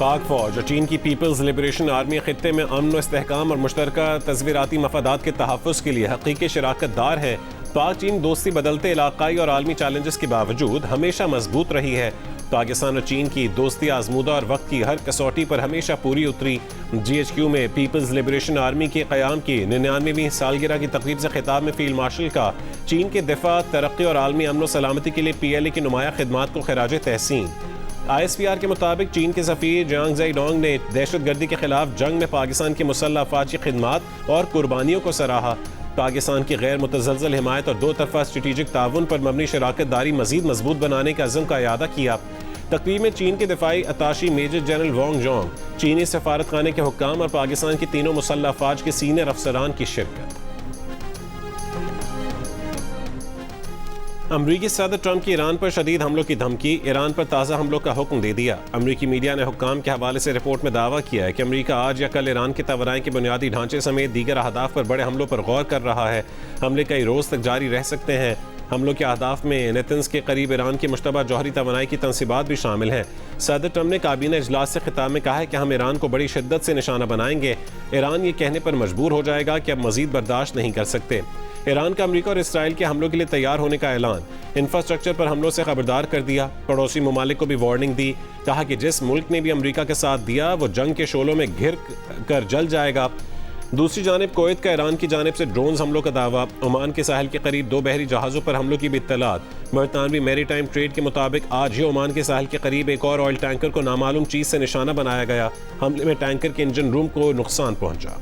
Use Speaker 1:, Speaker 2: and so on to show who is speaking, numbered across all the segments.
Speaker 1: पाक फौज और चीन की पीपल्स लिबरेशन आर्मी खित्ते में अमन व इस्तेहकाम और मुश्तरका तस्वीराती मफादात के तहफ़्फ़ुज़ के लिए हकीकी शराकत दार है। पाक चीन दोस्ती बदलते इलाकाई और आलमी चैलेंजेस के बावजूद हमेशा मजबूत रही है। पाकिस्तान और चीन की दोस्ती आजमूदा और वक्त की हर कसौटी पर हमेशा पूरी उतरी। GHQ में पीपल्स लिबरेशन आर्मी के क़याम की 99वीं सालगिरह की तकरीब से खिताब में फील्ड मार्शल का चीन के दिफा, तरक्की और आलमी अमन व सलामती के लिए PLA की नुमाया खिदमात को खिराज तहसीन। ISPR के मुताबिक चीन के सफ़ीर जियांग ज़ेडोंग ने दहशतगर्दी के खिलाफ जंग में पाकिस्तान की मुसल्लह अफ़वाज की खिदमात और कुर्बानियों को सराहा। पाकिस्तान की गैर मुतज़लज़ल हिमायत और दो तरफ़ा स्ट्रेटेजिक ताउन पर मबनी शराकत दारी मज़ीद मजबूत बनाने के अज़्म का इयादा किया। तकरीब में चीन के दिफाई अताशी मेजर जनरल वांग जोंग, चीनी सफारत खाने के हुक्काम और पाकिस्तान की तीनों मुसल्लह अफ़वाज के सीनियर अफसरान की शिरकत। अमरीकी सदर ट्रंप की ईरान पर शदीद हमलों की धमकी, ईरान पर ताज़ा हमलों का हुक्म दे दिया। अमरीकी मीडिया ने हुक्काम के हवाले से रिपोर्ट में दावा किया है कि अमरीका आज या कल ईरान के तवानाई के बुनियादी ढांचे समेत दीगर अहदाफ पर बड़े हमलों पर गौर कर रहा है। हमले कई रोज़ तक जारी रह सकते हैं। हमलों के अहदाफ में नेतन्स के करीब ईरान की मुश्तबा जौहरी तवानाई की तनसीबात भी शामिल हैं। सदर ट्रंप ने काबीना इजलास से खिताब में कहा है कि हम ईरान को बड़ी शिद्दत से निशाना बनाएंगे। ईरान ये कहने पर मजबूर हो जाएगा कि अब मजीद बर्दाश्त नहीं कर सकते। ईरान का अमरीका और इसराइल के हमलों के लिए तैयार होने का ऐलान, इंफ्रास्ट्रक्चर पर हमलों से खबरदार कर दिया। पड़ोसी ममालिक को भी वार्निंग दी, कहा कि जिस मुल्क ने भी अमरीका के साथ दिया वो जंग के शोलों में घिर कर जल जाएगा। दूसरी जानिब कुवैत का ईरान की जानिब से ड्रोन्स हमलों का दावा, ओमान के साहिल के करीब 2 बहरी जहाज़ों पर हमलों की भी इत्तलात। बरतानवी मैरीटाइम ट्रेड के मुताबिक आज ही ओमान के साहिल के करीब एक और ऑयल टैंकर को नामालूम चीज़ से निशाना बनाया गया। हमले में टैंकर के इंजन रूम को नुकसान पहुंचा।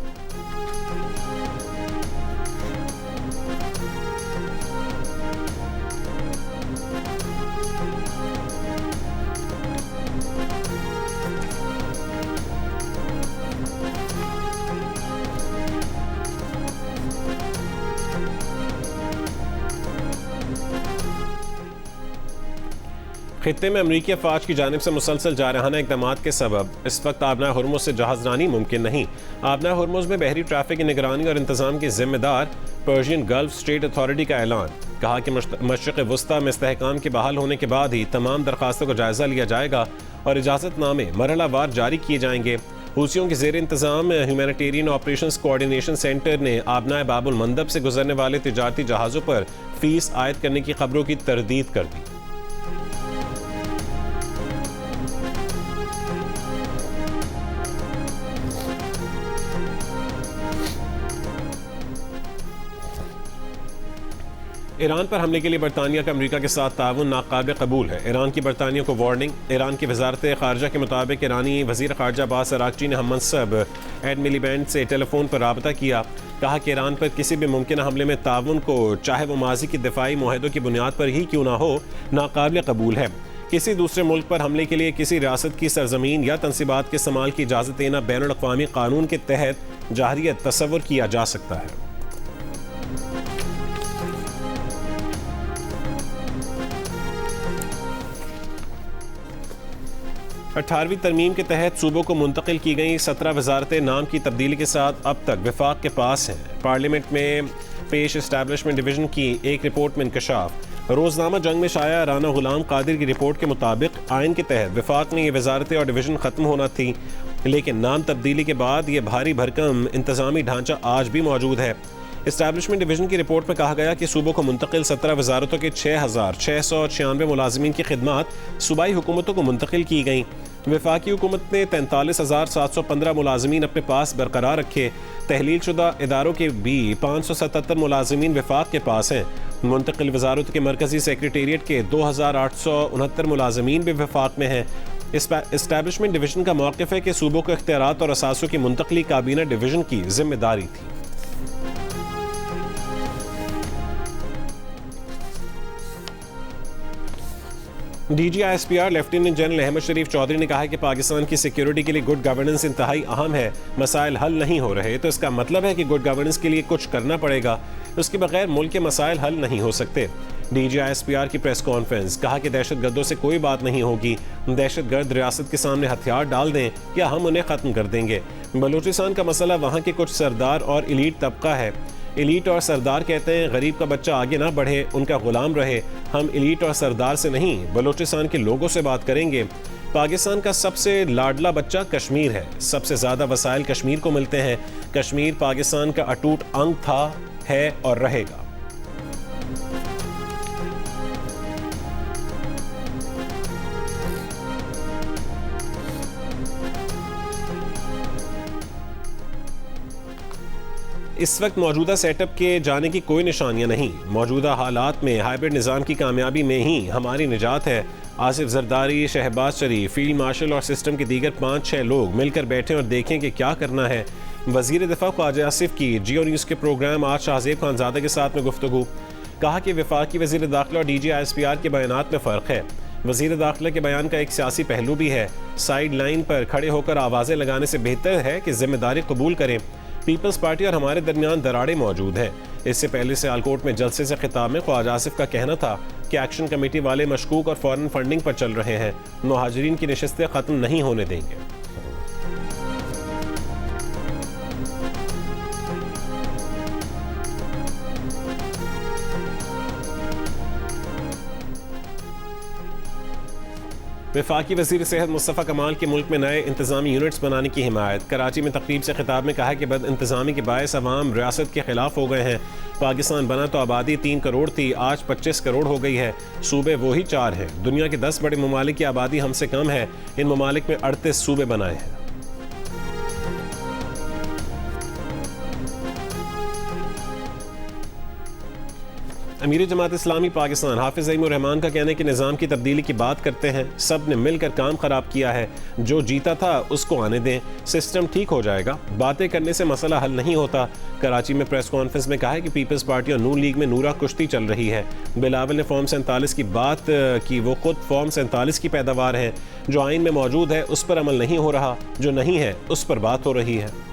Speaker 1: खित्ते में अमरीकी अफवाज की जानिब से मुसलसल जारहाना इक़दामात के सबब इस वक्त आबना हुर्मुज़ से जहाज़रानी मुमकिन नहीं। आबना हुर्मुज़ में बहरी ट्रैफिक की निगरानी और इंतजाम की जिम्मेदार पर्शियन गल्फ स्टेट अथॉरिटी का ऐलान, कहा कि मशरिक़ वस्ता में इस्तेहकाम के बहाल होने के बाद ही तमाम दरखास्तों का जायज़ा लिया जाएगा और इजाज़तनामे मरहलावार जारी किए जाएंगे। हूसियों के ज़ेर इंतज़ाम ह्यूमैनिटेरियन ऑपरेशंस कोऑर्डिनेशन सेंटर ने आबना बाबुल मंदब से गुजरने वाले तिजारती जहाज़ों पर फीस आयद करने की खबरों की तरदीद कर दी। ईरान पर हमले के लिए बरतानिया का अमरीका के साथ ताउन नाकाबिल कबूल है। ईरान की बरतानिया को वार्निंग। ईरान की वजारत खारजा के मुताबिक ईरानी वज़ीर खारजा अब्बास अरागची ने हममनसब एड मिलीबैंड से टेलीफोन पर राबता किया, कहा कि ईरान पर किसी भी मुमकिन हमले में ताउन को, चाहे वो माजी की दिफाई मुआहदों की बुनियाद पर ही क्यों ना हो, नाकाबिल कबूल है। किसी दूसरे मुल्क पर हमले के लिए किसी रियासत की सरजमीन या तनसीबात के इस्तेमाल की इजाज़त देना बैनुल अक़वामी कानून के तहत जाहिरियत तस्वुर किया जा सकता है। 18वीं तरमीम के तहत सूबों को मुंतकिल की गई 17 वजारतें नाम की तब्दीली के साथ अब तक विफाक के पास हैं। पार्लियामेंट में पेश इस्टेब्लिशमेंट डिवीज़न की एक रिपोर्ट में इंकशाफ। रोज़नामा जंग में शाया राना गुलाम कादिर की रिपोर्ट के मुताबिक आइन के तहत विफाक में ये वजारतें और डिवीज़न ख़त्म होना थी, लेकिन नाम तब्दीली के बाद ये भारी भरकम इंतज़ामी ढांचा आज भी मौजूद है। इस्टेब्लिशमेंट डिवीज़न की रिपोर्ट में कहा गया कि सूबों को मुंतकिल 17 वजारतों के 6,696 मुलाजिमीन की खिदमात सूबाई हुकूमतों को मुंतकिल की गई। वफाकी हुकूमत ने 43,715 मुलाजिमीन अपने पास बरकरार रखे। तहलील शुदा इदारों के भी 577 मुलाजिमीन वफाक के पास हैं। मुंतकिल वजारत के मरकजी सेक्रेटेरिएट के 2,869 मुलाजिमीन भी वफाक में हैं। इस्टेब्लिशमेंट डिवीज़न का मौक़िफ़ है कि सूबों को इख्तियारात और असासों की मुंतकली काबीना डिवीज़न की जिम्मेदारी थी। DG ISPR lieutenant general Ahmed Sharif Chaudhry ने कहा है कि पाकिस्तान की सिक्योरिटी के लिए गुड गवर्नेंस इंतहाई अहम है। मसाइल हल नहीं हो रहे तो इसका मतलब है कि गुड गवर्नेंस के लिए कुछ करना पड़ेगा, उसके बगैर मुल्क के मसाइल हल नहीं हो सकते। DG ISPR की प्रेस कॉन्फ्रेंस, कहा कि दहशतगर्दों से कोई बात नहीं होगी, दहशतगर्द रियासत के सामने हथियार डाल दें या हम उन्हें ख़त्म कर देंगे। बलूचिस्तान का मसला वहाँ के कुछ सरदार और इलीट तबका है। इलीट और सरदार कहते हैं गरीब का बच्चा आगे ना बढ़े, उनका गुलाम रहे। हम इलीट और सरदार से नहीं, बलूचिस्तान के लोगों से बात करेंगे। पाकिस्तान का सबसे लाडला बच्चा कश्मीर है। सबसे ज़्यादा वसाइल कश्मीर को मिलते हैं। कश्मीर पाकिस्तान का अटूट अंग था, है और रहेगा। इस वक्त मौजूदा सेटअप के जाने की कोई निशानियां नहीं। मौजूदा हालात में हाइब्रिड निज़ाम की कामयाबी में ही हमारी निजात है। आसिफ जरदारी, शहबाज शरीफ, फील्ड मार्शल और सिस्टम के दीगर 5-6 लोग मिलकर बैठें और देखें कि क्या करना है। वज़ीर दिफा ख्वाजा आसिफ की जियो न्यूज़ के प्रोग्राम आज शाहजेब खानज़ादा के साथ में गुफ्तगू। कहा कि वफाकी वज़ीर दाखिला और DG-ISPR के बयानात में फ़र्क है। वज़ीर दाखिला के बयान का एक सियासी पहलू भी है। साइड लाइन पर खड़े होकर आवाज़ें लगाने से बेहतर है कि जिम्मेदारी कबूल करें। पीपल्स पार्टी और हमारे दरमियान दरारें मौजूद हैं। इससे पहले सियालकोट में जलसे से खिताब में ख्वाजा आसिफ का कहना था कि एक्शन कमेटी वाले मशकूक और फॉरेन फंडिंग पर चल रहे हैं। मुहाजिरीन की नशिस्तें ख़त्म नहीं होने देंगे। वफाकी वज़ीर सेहत मुस्तफ़ा कमाल के मुल्क में नए इंतज़ामी यूनिट्स बनाने की हिमायत। कराची में तकरीब से खिताब में कहा कि बद इंतज़ामी के बायस अवाम रियासत के ख़िलाफ़ हो गए हैं। पाकिस्तान बना तो आबादी 3 करोड़ थी, आज 25 करोड़ हो गई है। सूबे वही 4 हैं। दुनिया के 10 बड़े ममालिक की आबादी हमसे कम है। इन ममालिक में 38 सूबे बनाए हैं। अमीर जमात इस्लामी पाकिस्तान हाफिज ज़ईमुर रहमान का कहना है कि निज़ाम की तब्दीली की बात करते हैं, सब ने मिलकर काम ख़राब किया है। जो जीता था उसको आने दें, सिस्टम ठीक हो जाएगा। बातें करने से मसला हल नहीं होता। कराची में प्रेस कॉन्फ्रेंस में कहा है कि पीपल्स पार्टी और नून लीग में नूरा कुश्ती चल रही है। बिलावल ने फॉर्म 47 की बात की। वो खुद फॉर्म 47 की पैदावार है। जो आइन में मौजूद है उस पर अमल नहीं हो रहा, जो नहीं है उस पर बात हो रही है।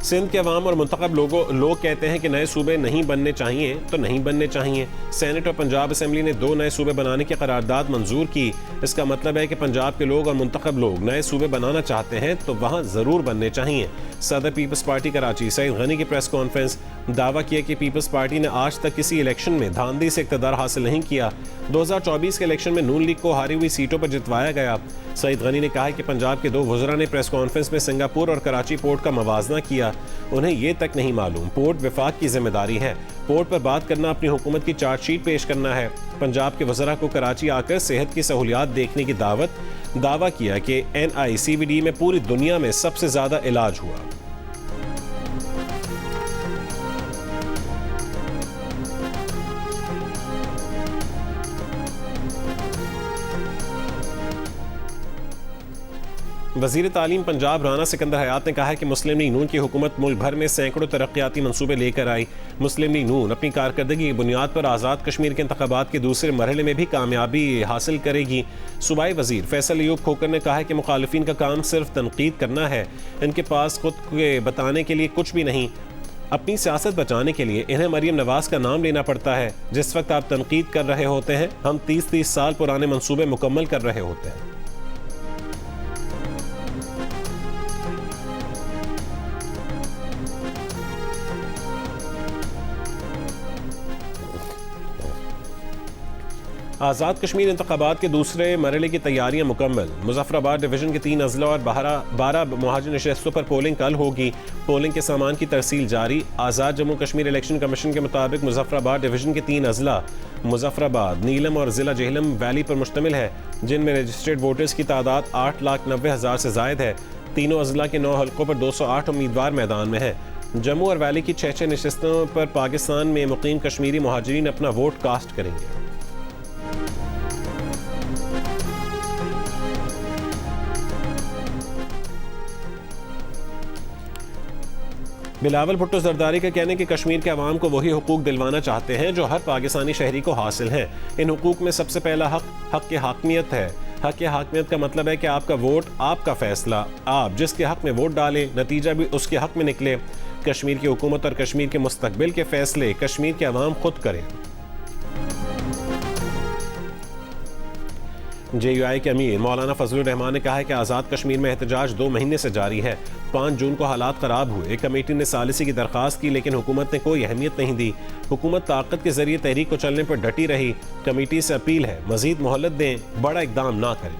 Speaker 1: सिंध के अवाम और मुंतखब लोग कहते हैं कि नए सूबे नहीं बनने चाहिए तो नहीं बनने चाहिए। सेनेट और पंजाब असेंबली ने 2 नए सूबे बनाने की करारदाद मंजूर की। इसका मतलब है कि पंजाब के लोग और मुंतखब लोग नए सूबे बनाना चाहते हैं तो वहाँ ज़रूर बनने चाहिए। सदर पीपल्स पार्टी कराची सईद गनी की प्रेस कॉन्फ्रेंस। दावा किया कि पीपल्स पार्टी ने आज तक किसी इलेक्शन में धांधली से इक़्तिदार हासिल नहीं किया। 2024 के इलेक्शन में नून लीग को हारी हुई सीटों पर जितवाया गया। सईद गनी ने कहा कि पंजाब के 2 वज़रा ने प्रेस कॉन्फ्रेंस में सिंगापुर और कराची पोर्ट का मवाजना किया। उन्हें ये तक नहीं मालूम पोर्ट वफाक की जिम्मेदारी है। पोर्ट पर बात करना अपनी हुकूमत की चार्जशीट पेश करना है। पंजाब के वज़रा को कराची आकर सेहत की सहूलियात देखने की दावा किया कि NICVD में पूरी दुनिया में सबसे ज़्यादा इलाज हुआ। वज़ीर तालीम पंजाब राना सिकंदर हयात ने कहा है कि मुस्लिम लीग नून की हुकूमत मुल्क भर में सैकड़ों तरक्याती मंसूबे लेकर आई। मुस्लिम लीग नून अपनी कारकर्दगी की बुनियाद पर आज़ाद कश्मीर के इंतखाबात के दूसरे मरहले में भी कामयाबी हासिल करेगी। सूबाई वज़ीर फैसल अयूब खोकर ने कहा है कि मुखालिफिन का काम सिर्फ तनकीद करना है। इनके पास खुद के बताने के लिए कुछ भी नहीं। अपनी सियासत बचाने के लिए इन्हें मरियम नवाज का नाम लेना पड़ता है। जिस वक्त आप तनकीद कर रहे होते हैं हम 30-30 साल पुराने मंसूबे मुकम्मल कर रहे होते हैं। आज़ाद कश्मीर इंतखाबात के दूसरे मरहले की तैयारियां मुकम्मल। मुजफ्फराबाद डिवीज़न के 3 अजला और 12 मुहाजिर नशस्तों पर पोलिंग कल होगी। पोलिंग के सामान की तरसील जारी। आज़ाद जम्मू कश्मीर इलेक्शन कमीशन के मुताबिक मुजफ्फराबाद डिवीज़न के 3 अजला मुजफ्फराबाद, नीलम और ज़िला जेहलम वैली पर मुश्तमिल है, जिनमें रजिस्टर्ड वोटर्स की तादाद 8,90,000 से ज़ायद है। तीनों अजला के 9 हल्कों पर 208 उम्मीदवार मैदान में हैं। जम्मू और वैली की 6 नशस्तों पर पाकिस्तान में मुकीम कश्मीरी मुहाजिरीन अपना वोट कास्ट करेंगे। बिलावल भुट्टो जरदारी का कहना है कि कश्मीर के अवाम को वही हुकूक दिलवाना चाहते हैं जो हर पाकिस्तानी शहरी को हासिल हैं। इन हुकूक में सबसे पहला हक हाकमियत है। हक हाकमियत का मतलब है कि आपका वोट, आपका फैसला। आप जिसके हक में वोट डालें नतीजा भी उसके हक में निकले। कश्मीर की हुकूमत और कश्मीर के मुस्तकबिल के फैसले कश्मीर के अवाम खुद करें। JUI के अमीर मौलाना फजलुर रहमान ने कहा है कि आज़ाद कश्मीर में एहतजाज 2 महीने से जारी है। 5 जून को हालात ख़राब हुए। एक कमेटी ने सालिसी की दरख्वास्त की, लेकिन हुकूमत ने कोई अहमियत नहीं दी। हुकूमत ताकत के जरिए तहरीक को चलने पर डटी रही। कमेटी से अपील है मजीद मोहलत दें, बड़ा इकदाम ना करें।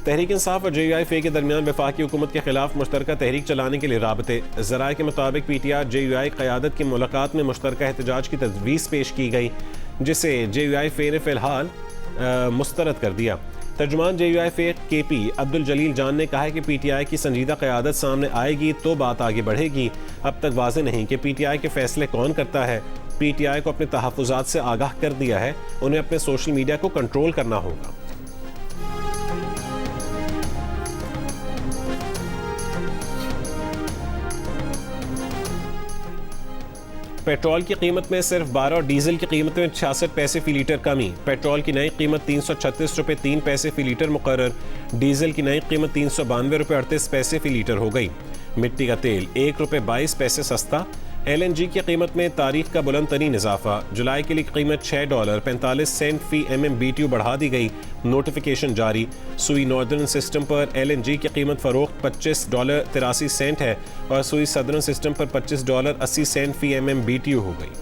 Speaker 1: तहरीक इंसाफ और JUI के दरमियान वफाकी हुकूमत के खिलाफ मुश्तरका तहरीक चलाने के लिए राबते। ज़राए के मुताबिक PTR JUI क़यादत की मुलाकात में मुश्तरका एहतजाज की तजवीज़ पेश की गई, जिसे JUI ने फ़िलहाल मुस्तरद कर दिया। तर्जुमान JUI KP अब्दुल जलील जान ने कहा है कि PTI की संजीदा क़यादत सामने आएगी तो बात आगे बढ़ेगी। अब तक वाज़ेह नहीं कि PTI के फैसले कौन करता है। PTI को अपने तहफ़्फ़ुज़ात से आगाह कर दिया है, उन्हें अपने सोशल मीडिया को कंट्रोल करना होगा। पेट्रोल की कीमत में सिर्फ 12 और डीजल की कीमत में 66 पैसे फी लीटर कमी। पेट्रोल की नई कीमत 336 रुपये 3 पैसे फी लीटर मुकर्रर। डीजल की नई कीमत 392 रुपये 38 पैसे फी लीटर हो गई। मिट्टी का तेल 1 रुपये 22 पैसे सस्ता। LNG की कीमत में तारीख का बुलंद तरीन इजाफा। जुलाई के लिए कीमत $6.45 फी MMBTU बढ़ा दी गई। नोटिफिकेशन जारी। सुई नॉर्दर्न सिस्टम पर LNG की कीमत फरोख्त $25.83 है और सुई सदर्न सिस्टम पर $25.80 फी MMBTU हो गई।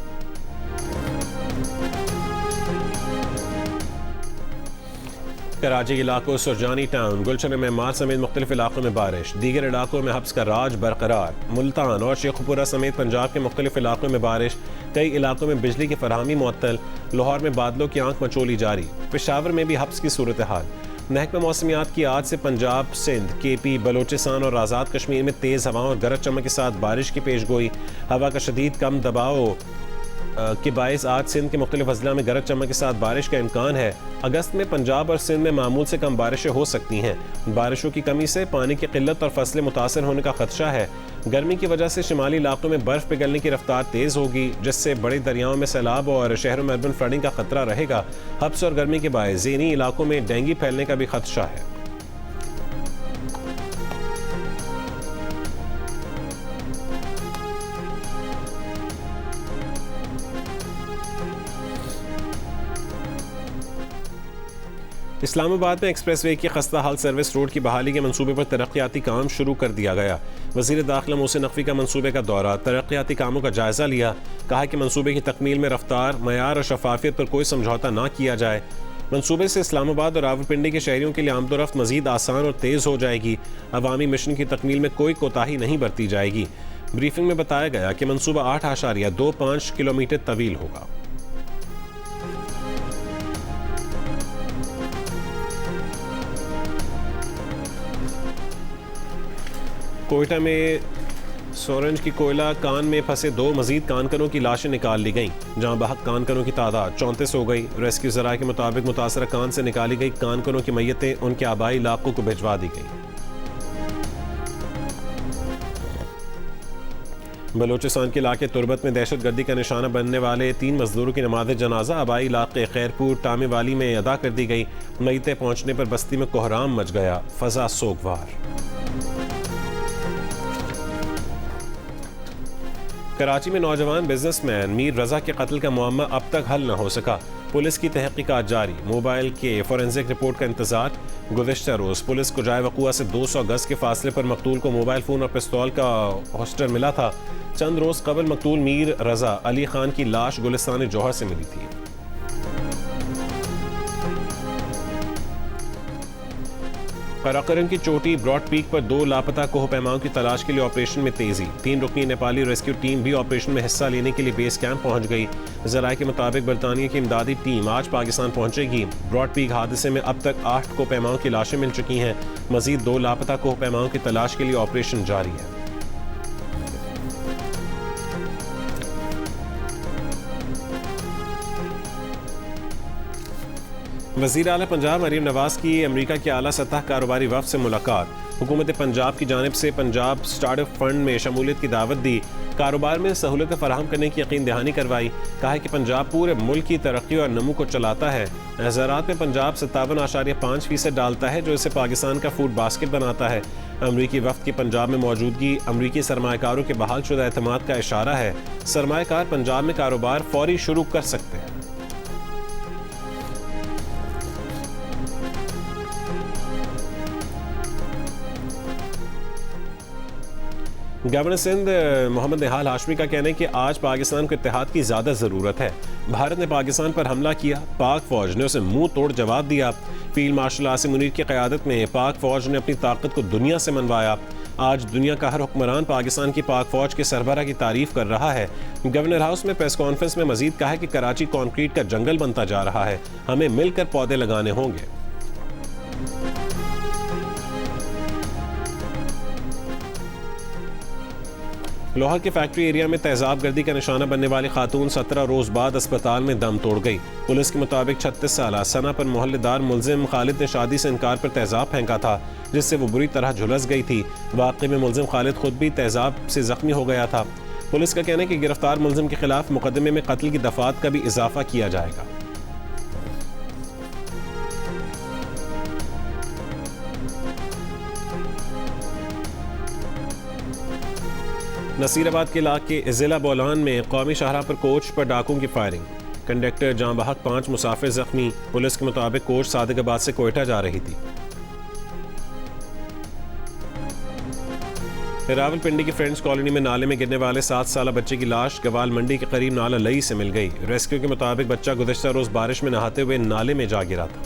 Speaker 1: कराची के इलाकों, सुरजानी टाउन, गुलशन मेमार समेत मुख्तलिफ इलाकों में बारिश। दीगर इलाकों में हब्स का राज बरकरार। मुल्तान और शेखुपुरा समेत पंजाब के मुख्तलिफ इलाकों में बारिश। कई इलाकों में बिजली की फराहमी मुअत्तल। लाहौर में बादलों की आंख मचोली जारी। पेशावर में भी हब्स की सूरत हाल। महकमा मौसमियात की आज से पंजाब, सिंध, KP, बलोचिस्तान और आज़ाद कश्मीर में तेज़ हवाओं और गरज चमक के साथ बारिश की पेश गोई। हवा का शदीद कम दबाव के बायस आज सिंध के मुख्तलिफ अजला में गरज चमक के साथ बारिश का इम्कान है। अगस्त में पंजाब और सिंध में मामूल से कम बारिशें हो सकती हैं। बारिशों की कमी से पानी की किल्लत और फसलें मुतासर होने का खदशा है। गर्मी की वजह से शिमाली इलाकों में बर्फ पिघलने की रफ्तार तेज़ होगी, जिससे बड़े दरियाओं में सैलाब और शहरों में अर्बन फ्लडिंग का खतरा रहेगा। हब्स और गर्मी के बायस ज़ेनी इलाकों में डेंगू फैलने का भी खदशा है। इस्लामाबाद में एक्सप्रेसवे की खस्ता हाल सर्विस रोड की बहाली के मंसूबे पर तरक्याती काम शुरू कर दिया गया। वज़ीर दाखिला मोहसिन नकवी का मंसूबे का दौरा, तरक्याती कामों का जायज़ा लिया। कहा कि मंसूबे की तकमील में रफ्तार, मयार और शफाफियत पर कोई समझौता ना किया जाए। मंसूबे से इस्लामाबाद और रावलपिंडी के शहरियों के लिए आमदोरफ्त मज़ीद आसान और तेज़ हो जाएगी। अवामी मिशन की तकमील में कोई कोताही नहीं बरती जाएगी। ब्रीफिंग में बताया गया कि मंसूबा 8.25 किलोमीटर तवील होगा। कोयटा में सोरंज की कोयला कान में फंसे 2 मजीद कानकरों की लाशें निकाल ली गईं, जहां बहक कानकरों की तादाद 34 हो गई। रेस्क्यू ज़राए के मुताबिक मुतासरा कान से निकाली गई कानकरों की मैयतें उनके आबाई इलाकों को भिजवा दी गई। बलोचिस्तान के इलाके तुरबत में दहशत गर्दी का निशाना बनने वाले 3 मजदूरों की नमाज जनाजा आबाई इलाके खैरपुर टामे वाली में अदा कर दी गई। मैयतें पहुंचने पर बस्ती में कोहराम मच गया, फजा सोगवार। कराची में नौजवान बिजनेसमैन मीर रजा के कत्ल का मुअम्मा अब तक हल न हो सका। पुलिस की तहकीकात जारी। मोबाइल के फोरेंसिक रिपोर्ट का इंतजार। गुज़िश्ता रोज़ पुलिस को जाए वक़ुआ से 200 गज के फासले पर मकतूल को मोबाइल फ़ोन और पिस्तौल का होस्टर मिला था। चंद रोज़ कबल मकतूल मीर रजा अली खान की लाश गुलिस्तान जौहर से मिली थी। कराकरम की चोटी ब्रॉड पीक पर 2 लापता कोह पैमाओं की तलाश के लिए ऑपरेशन में तेजी। 3 रुकनी नेपाली रेस्क्यू टीम भी ऑपरेशन में हिस्सा लेने के लिए बेस कैंप पहुंच गई। ज़राए के मुताबिक बरतानिया की इमदादी टीम आज पाकिस्तान पहुंचेगी। ब्रॉड पीक हादसे में अब तक 8 कोह पैमाओं की लाशें मिल चुकी हैं। मजीद 2 लापता कोह पैमाओं की तलाश के लिए ऑपरेशन जारी है। वज़ीर आला पंजाब मरीम नवाज की अमेरिका के आला सतह कारोबारी वफ़द से मुलाकात। हुकूमत पंजाब की जानिब से पंजाब स्टार्टअप फंड में शमूलियत की दावत दी। कारोबार में सहूलतें फराहम करने की यकीन दहानी करवाई। कहा है कि पंजाब पूरे मुल्क की तरक्की और नमू को चलाता है। ज़राअत में पंजाब 57.5% डालता है, जो इसे पाकिस्तान का फूड बास्केट बनाता है। अमरीकी वफ्द की पंजाब में मौजूदगी अमरीकी सरमायाकारों के बहाल शुदा एतमाद का इशारा है। सरमायाकार पंजाब में कारोबार फौरी शुरू कर सकते हैं। गवर्नर सिंध मोहम्मद निहाल हाशमी का कहना है कि आज पाकिस्तान को इत्तेहाद की ज़्यादा ज़रूरत है। भारत ने पाकिस्तान पर हमला किया, पाक फौज ने उसे मुंह तोड़ जवाब दिया। फील्ड मार्शल आसिम मुनीर की क़यादत में पाक फौज ने अपनी ताकत को दुनिया से मनवाया। आज दुनिया का हर हुक्मरान पाकिस्तान की पाक फौज के सरबराह की तारीफ कर रहा है। गवर्नर हाउस में प्रेस कॉन्फ्रेंस में मजीद कहा है कि कराची कॉन्क्रीट का जंगल बनता जा रहा है, हमें मिलकर पौधे लगाने होंगे। लाहौर के फैक्ट्री एरिया में तेजाब गर्दी का निशाना बनने वाली खातून 17 रोज बाद अस्पताल में दम तोड़ गई। पुलिस के मुताबिक 36 साल सना पर मोहल्लेदार मुलजिम खालिद ने शादी से इनकार पर तेजाब फेंका था, जिससे वो बुरी तरह झुलस गई थी। वाक़े में मुलजिम खालिद खुद भी तेजाब से जख्मी हो गया था। पुलिस का कहना है कि गिरफ्तार मुलजिम के खिलाफ मुकदमे में कत्ल की दफात का भी इजाफा किया जाएगा। नसीराबाद के इलाके जिला बोलान में कौमी शाहराह पर कोच पर डाकुओं की फायरिंग। कंडक्टर जां बहक 5 मुसाफिर जख्मी। पुलिस के मुताबिक कोच सादिकाबाद से कोयटा जा रही थी। रावलपिंडी की फ्रेंड्स कॉलोनी में नाले में गिरने वाले 7 साल बच्चे की लाश गवाल मंडी के करीब नाला लई से मिल गई। रेस्क्यू के मुताबिक बच्चा गुज़श्ता रोज बारिश में नहाते हुए नाले में जा गिरा था।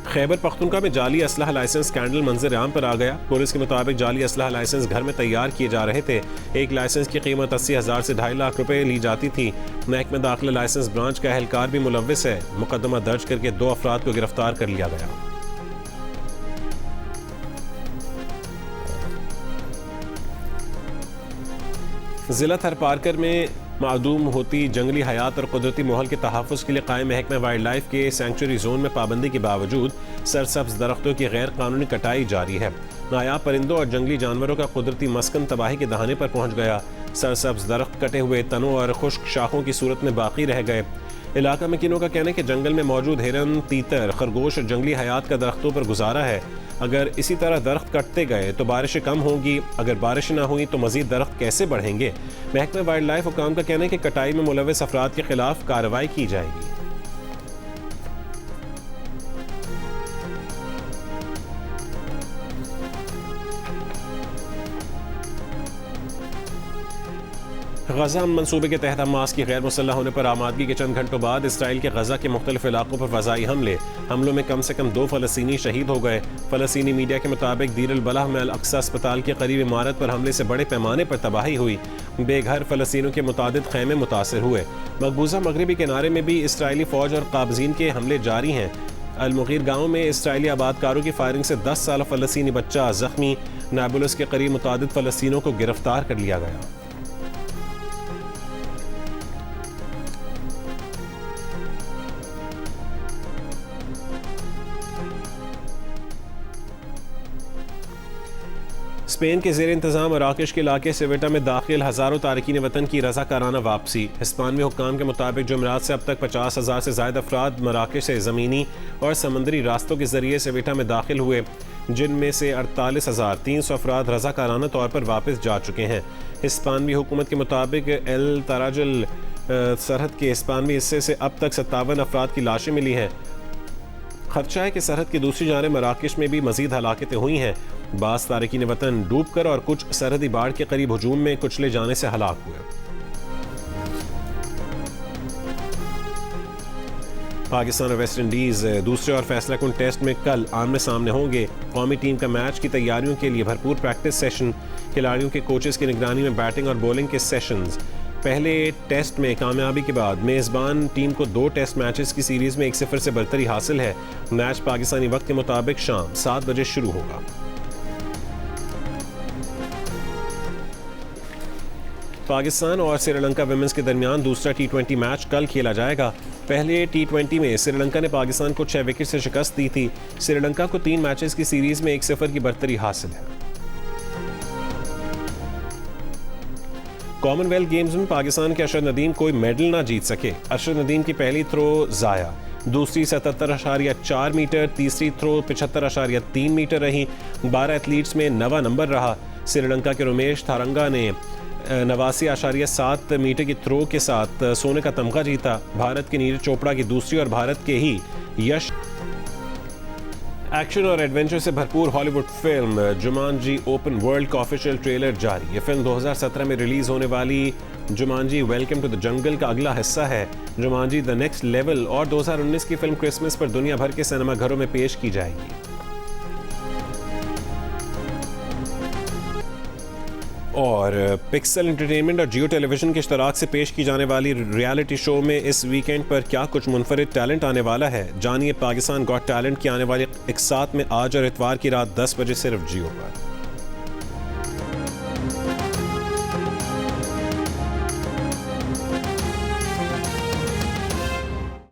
Speaker 1: खैबर पख्तूनख्वा में जाली असलहा लाइसेंस स्कैंडल मंजर आम पर आ गया। पुलिस के मुताबिक जाली असलहा लाइसेंस घर में तैयार किए जा रहे थे। एक लाइसेंस की कीमत 80,000 से 2.5 लाख रुपए ली जाती थी। महकमा दाखिला लाइसेंस ब्रांच का एहलकार भी मुलव्विस है। मुकदमा दर्ज करके 2 अफराद को गिरफ्तार कर लिया गया। जिला थरपारकर में मादूम होती जंगली हयात और कुदरती माहौल के तहफ़्फ़ुज़ के लिए कायम महकमा वाइल्ड लाइफ के सेंचुरी जोन में पाबंदी के बावजूद सरसब्ज दरख्तों की गैर कानूनी कटाई जारी है। नायाब परिंदों और जंगली जानवरों का कुदरती मस्कन तबाही के दहाने पर पहुँच गया। सरसब्ज दरख्त कटे हुए तनों और खुश्क शाखों की सूरत में बाकी रह गए। इलाका मकीनों का कहना है कि जंगल में मौजूद हिरन, तीतर, खरगोश और जंगली हयात का दरख्तों पर गुजारा है। अगर इसी तरह दरख्त कटते गए तो बारिशें कम होंगी। अगर बारिश ना हुई तो मजीद दरख्त कैसे बढ़ेंगे। महकमा वाइल्ड लाइफ हुकाम का कहना है कि कटाई में मुलव्विस अफराद के खिलाफ कार्रवाई की जाएगी। गजा मनसूबे के तहत हमास की गैर मुसल्लह होने पर आमादगी के चंद घंटों बाद इसराइल के गजा के मुख्तलिफ इलाकों पर फ़ज़ाई हमलों में कम से कम 2 फ़लस्तीनी शहीद हो गए। फ़लस्तीनी मीडिया के मुताबिक दीर अल बलाह में अल अक्सा अस्पताल के करीब इमारत पर हमले से बड़े पैमाने पर तबाही हुई। बेघर फ़लस्तीनियों के मुतादिद खैमे मुतासर हुए। मकबूजा मगरबी किनारे में भी इसराइली फ़ौज और काबज़ीन के हमले जारी हैं। अल-मुगीर गाँव में इसराइली आबादकारों की फायरिंग से 10 साल फ़लस्तीनी बच्चा जख्मी। नाबुलस के करीब मुतादिद फ़लस्तीनियों को गिरफ्तार कर लिया गया। स्पेन के ज़ेर इंतज़ाम मराकश के इलाके सेवेटा में दाखिल हज़ारों तारकीन वतन की रज़ाकाराना वापसी। हिस्पानवी हुक्काम के मुताबिक जुमेरात से अब तक 50,000 से ज़ायद अफराद मराकश से ज़मीनी और समंदरी रास्तों के ज़रिए सेवेटा में दाखिल हुए, जिनमें से 48,300 अफराद रज़ाकाराना तौर पर वापस जा चुके हैं। हिस्पानवी हुकूमत के मुताबिक एल तराजल सरहद के हिस्पानवी हिस्से से अब तक 57 अफराद की लाशें मिली हैं। खदशा है कि सरहद की दूसरी जानिब मराकश में भी मजीद हलाकतें हुई हैं। बास तारकीन वतन डूबकर और कुछ सरहदी बाढ़ के करीब हुजूम में कुचले जाने से हलाक हुए। पाकिस्तान और वेस्ट इंडीज़ दूसरे और फैसला कुन टेस्ट में कल आमने सामने होंगे। कौमी टीम का मैच की तैयारियों के लिए भरपूर प्रैक्टिस सेशन, खिलाड़ियों के कोचेस की निगरानी में बैटिंग और बॉलिंग के सेशंस। पहले टेस्ट में कामयाबी के बाद मेज़बान टीम को 2 टेस्ट मैचेस की सीरीज़ में 1-0 से बरतरी हासिल है। मैच पाकिस्तानी वक्त के मुताबिक शाम 7 बजे शुरू होगा। पाकिस्तान और श्रीलंका विमेंस के दरमियान दूसरा T20 मैच कल खेला जाएगा। पहले T20 में श्रीलंका ने पाकिस्तान को 6 विकेट से शिकस्त दी थी। श्रीलंका को 3 मैचेस की सीरीज में 1-0 की बरतरी हासिल है। कॉमनवेल्थ गेम्स में पाकिस्तान के अरशद नदीम कोई मेडल ना जीत सके। अरशद नदीम की पहली थ्रो जाया, दूसरी 77.4 मीटर, तीसरी थ्रो 75.3 मीटर रही। 12 एथलीट्स में 9वां नंबर रहा। श्रीलंका के रमेश थारंगा ने 89.7 मीटर की थ्रो के साथ सोने का तमगा जीता। भारत के नीरज चोपड़ा की दूसरी और भारत के ही यश। एक्शन और एडवेंचर से भरपूर Hollywood film Jumanji open world का ऑफिशियल ट्रेलर जारी। यह फिल्म 2017 में रिलीज होने वाली Jumanji welcome to the jungle का अगला हिस्सा है। जुमांजी द नेक्स्ट लेवल और 2019 की फिल्म क्रिसमस पर दुनिया भर के सिनेमा घरों में पेश की जाएगी। और पिक्सल एंटरटेनमेंट और जियो टेलीविजन के इश्तराक से पेश की जाने वाली रियलिटी शो में इस वीकेंड पर क्या कुछ मुनफरिद टैलेंट आने वाला है, जानिए पाकिस्तान गॉट टैलेंट की आने वाली एक साथ में आज और इतवार की रात 10 बजे सिर्फ जियो पर।